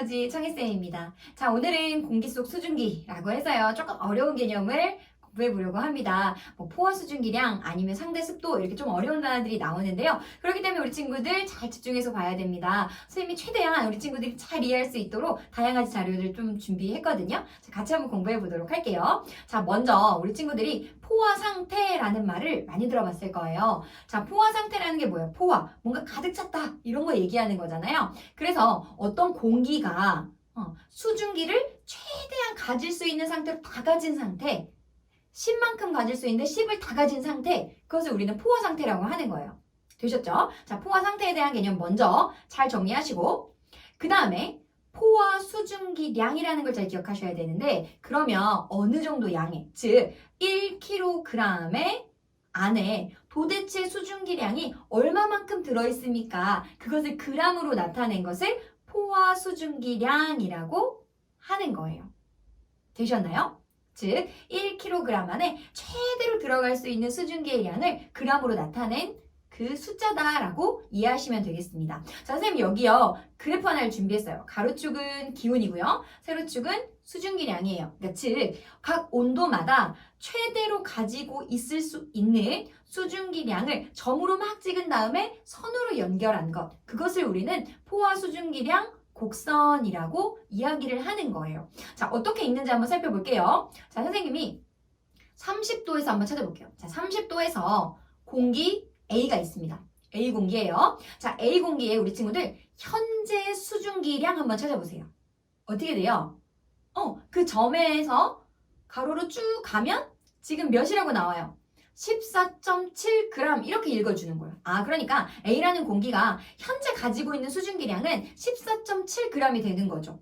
에너지 청희쌤입니다. 자, 오늘은 공기 속 수증기라고 해서요. 조금 어려운 개념을 공부해 보려고 합니다. 뭐 포화 수증기량 아니면 상대 습도 이렇게 좀 어려운 단어들이 나오는데요. 그렇기 때문에 우리 친구들 잘 집중해서 봐야 됩니다. 선생님이 최대한 우리 친구들이 잘 이해할 수 있도록 다양한 자료를 좀 준비했거든요. 자, 같이 한번 공부해 보도록 할게요. 자, 먼저 우리 친구들이 포화 상태라는 말을 많이 들어봤을 거예요. 자, 포화 상태라는 게 뭐예요? 포화, 뭔가 가득 찼다 이런 거 얘기하는 거잖아요. 그래서 어떤 공기가 수증기를 최대한 가질 수 있는 상태로 다 가진 상태, 10만큼 가질 수 있는데 10을 다 가진 상태, 그것을 우리는 포화 상태라고 하는 거예요. 되셨죠? 자, 포화 상태에 대한 개념 먼저 잘 정리하시고, 그 다음에 포화 수증기량이라는 걸 잘 기억하셔야 되는데, 그러면 어느 정도 양의, 즉 1kg의 안에 도대체 수증기량이 얼마만큼 들어있습니까? 그것을 그람으로 나타낸 것을 포화 수증기량이라고 하는 거예요. 되셨나요? 즉 1kg 안에 최대로 들어갈 수 있는 수증기의 양을 그람으로 나타낸 그 숫자다라고 이해하시면 되겠습니다. 자, 선생님 여기요 그래프 하나를 준비했어요. 가로축은 기온이고요. 세로축은 수증기량이에요. 그러니까 즉 각 온도마다 최대로 가지고 있을 수 있는 수증기량을 점으로 막 찍은 다음에 선으로 연결한 것, 그것을 우리는 포화 수증기량 곡선이라고 이야기를 하는 거예요. 자, 어떻게 읽는지 한번 살펴볼게요. 자, 선생님이 30도에서 한번 찾아볼게요. 자, 30도에서 공기 A가 있습니다. A 공기예요. 자, A 공기에 우리 친구들 현재 수증기량 한번 찾아보세요. 어떻게 돼요? 그 점에서 가로로 쭉 가면 지금 몇이라고 나와요? 14.7g 이렇게 읽어주는 거예요. 그러니까 A라는 공기가 현재 가지고 있는 수증기량은 14.7g이 되는 거죠.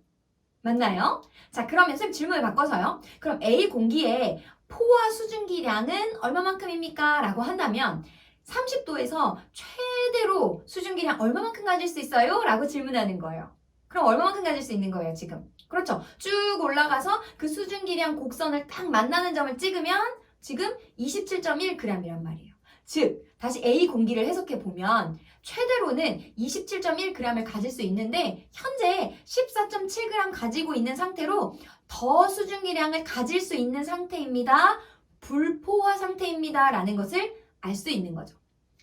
맞나요? 자, 그러면 선생님 질문을 바꿔서요. 그럼 A 공기의 포화 수증기량은 얼마만큼입니까? 라고 한다면 30도에서 최대로 수증기량 얼마만큼 가질 수 있어요? 라고 질문하는 거예요. 그럼 얼마만큼 가질 수 있는 거예요, 지금? 그렇죠. 쭉 올라가서 그 수증기량 곡선을 딱 만나는 점을 찍으면 지금 27.1g이란 말이에요. 즉, 다시 A 공기를 해석해 보면 최대로는 27.1g을 가질 수 있는데 현재 14.7g 가지고 있는 상태로 더 수증기량을 가질 수 있는 상태입니다. 불포화 상태입니다. 라는 것을 알 수 있는 거죠.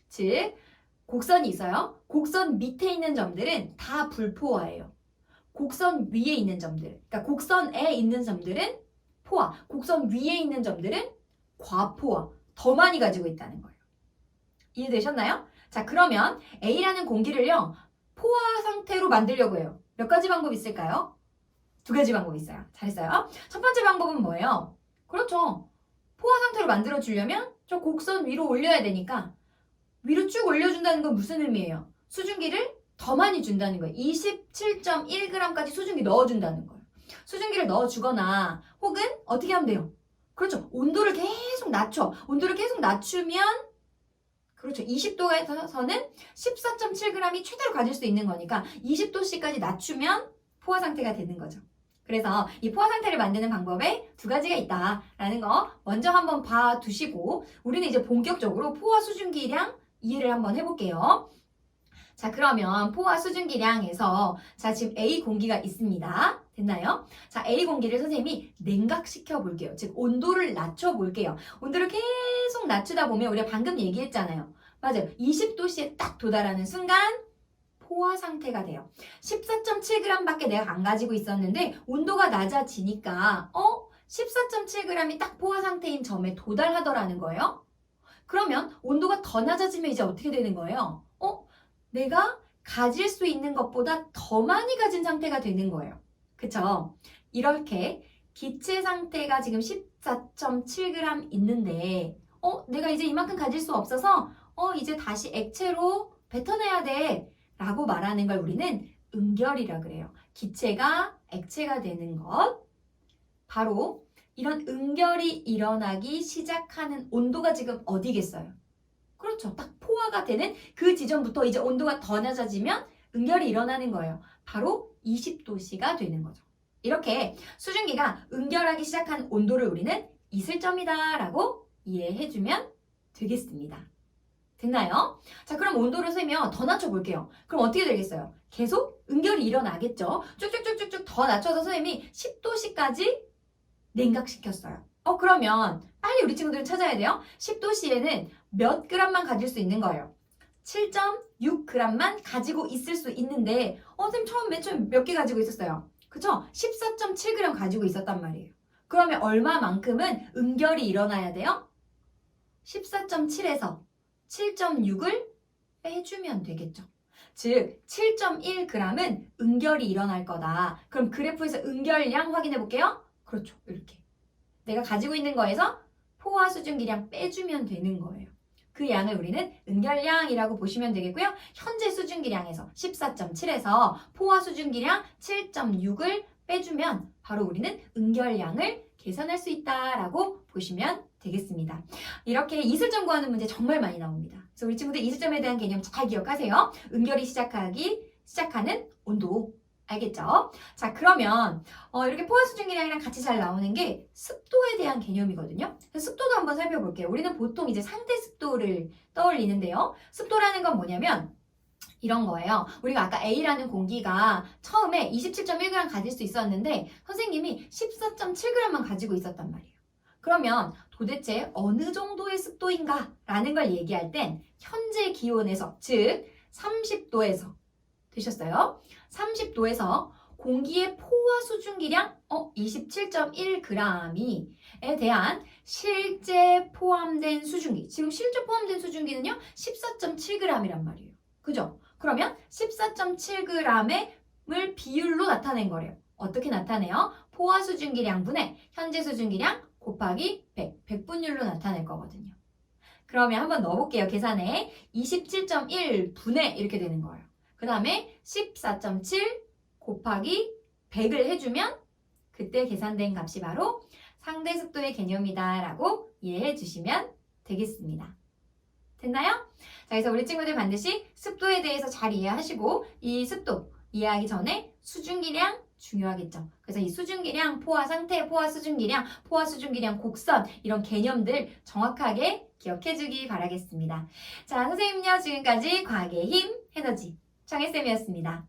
즉, 곡선이 있어요. 곡선 밑에 있는 점들은 다 불포화예요. 곡선 위에 있는 점들, 그러니까 곡선에 있는 점들은 포화, 곡선 위에 있는 점들은 과포화, 더 많이 가지고 있다는 거예요. 이해되셨나요? 자, 그러면 A라는 공기를요, 포화 상태로 만들려고 해요. 몇 가지 방법이 있을까요? 두 가지 방법이 있어요. 잘했어요. 첫 번째 방법은 뭐예요? 그렇죠. 포화 상태로 만들어주려면 저 곡선 위로 올려야 되니까 위로 쭉 올려준다는 건 무슨 의미예요? 수증기를 더 많이 준다는 거예요. 27.1g까지 수증기 넣어준다는 거예요. 수증기를 넣어주거나 혹은 어떻게 하면 돼요? 그렇죠. 온도를 계속 낮춰. 온도를 계속 낮추면 그렇죠. 20도에서는 14.7g이 최대로 가질 수 있는 거니까 20도씨까지 낮추면 포화 상태가 되는 거죠. 그래서 이 포화 상태를 만드는 방법에 두 가지가 있다라는 거 먼저 한번 봐두시고 우리는 이제 본격적으로 포화 수증기량 이해를 한번 해볼게요. 자, 그러면 포화 수증기량에서 자, 지금 A 공기가 있습니다. 됐나요? 자, A 공기를 선생님이 냉각시켜 볼게요. 즉 온도를 낮춰 볼게요. 온도를 계속 낮추다 보면 우리가 방금 얘기했잖아요. 맞아요. 20도씨에 딱 도달하는 순간 포화 상태가 돼요. 14.7g밖에 내가 안 가지고 있었는데 온도가 낮아지니까 14.7g이 딱 포화 상태인 점에 도달하더라는 거예요. 그러면 온도가 더 낮아지면 이제 어떻게 되는 거예요? 내가 가질 수 있는 것보다 더 많이 가진 상태가 되는 거예요. 그쵸? 이렇게 기체 상태가 지금 14.7g 있는데 내가 이제 이만큼 가질 수 없어서 이제 다시 액체로 뱉어내야 돼 라고 말하는 걸 우리는 응결이라 그래요. 기체가 액체가 되는 것, 바로 이런 응결이 일어나기 시작하는 온도가 지금 어디겠어요? 그렇죠. 딱 포화가 되는 그 지점부터 이제 온도가 더 낮아지면 응결이 일어나는 거예요. 바로 20도씨가 되는 거죠. 이렇게 수증기가 응결하기 시작한 온도를 우리는 이슬점이다 라고 이해해주면 되겠습니다. 됐나요? 자, 그럼 온도를 세면 더 낮춰볼게요. 그럼 어떻게 되겠어요? 계속 응결이 일어나겠죠? 쭉쭉쭉쭉쭉 더 낮춰서 선생님이 10도씨까지 냉각시켰어요. 그러면 빨리 우리 친구들은 찾아야 돼요. 10도씨에는 몇 g만 가질 수 있는 거예요? 7.6g만 가지고 있을 수 있는데 선생님 맨 처음 몇 개 가지고 있었어요? 그쵸? 14.7g 가지고 있었단 말이에요. 그러면 얼마만큼은 응결이 일어나야 돼요? 14.7에서 7.6을 빼주면 되겠죠. 즉 7.1g은 응결이 일어날 거다. 그럼 그래프에서 응결량 확인해 볼게요. 그렇죠. 이렇게. 내가 가지고 있는 거에서 포화 수증기량 빼주면 되는 거예요. 그 양을 우리는 응결량이라고 보시면 되겠고요. 현재 수증기량에서 14.7에서 포화 수증기량 7.6을 빼주면 바로 우리는 응결량을 계산할 수 있다라고 보시면 되겠습니다. 이렇게 이슬점 구하는 문제 정말 많이 나옵니다. 그래서 우리 친구들 이슬점에 대한 개념 잘 기억하세요. 응결이 시작하는 온도. 알겠죠? 자, 그러면 이렇게 포화 수증기량이랑 같이 잘 나오는 게 습도에 대한 개념이거든요. 그래서 습도도 한번 살펴볼게요. 우리는 보통 이제 상대 습도를 떠올리는데요. 습도라는 건 뭐냐면 이런 거예요. 우리가 아까 A라는 공기가 처음에 27.1g 가질 수 있었는데 선생님이 14.7g만 가지고 있었단 말이에요. 그러면 도대체 어느 정도의 습도인가? 라는 걸 얘기할 땐 현재 기온에서, 즉 30도에서 되셨어요? 30도에서 공기의 포화 수증기량 27.1g에 대한 실제 포함된 수증기. 지금 실제 포함된 수증기는요 14.7g이란 말이에요. 그죠? 그러면 14.7g을 비율로 나타낸 거래요. 어떻게 나타내요? 포화 수증기량분의 현재 수증기량 곱하기 100, 100분율로 나타낼 거거든요. 그러면 한번 넣어볼게요. 계산에 27.1분의 이렇게 되는 거예요. 그 다음에 14.7 곱하기 100을 해주면 그때 계산된 값이 바로 상대 습도의 개념이다 라고 이해해 주시면 되겠습니다. 됐나요? 자, 그래서 우리 친구들 반드시 습도에 대해서 잘 이해하시고 이 습도 이해하기 전에 수증기량 중요하겠죠. 그래서 이 수증기량, 포화 상태, 포화 수증기량 곡선 이런 개념들 정확하게 기억해 주기 바라겠습니다. 자, 선생님요 지금까지 과학의 힘, 에너지 정혜쌤이었습니다.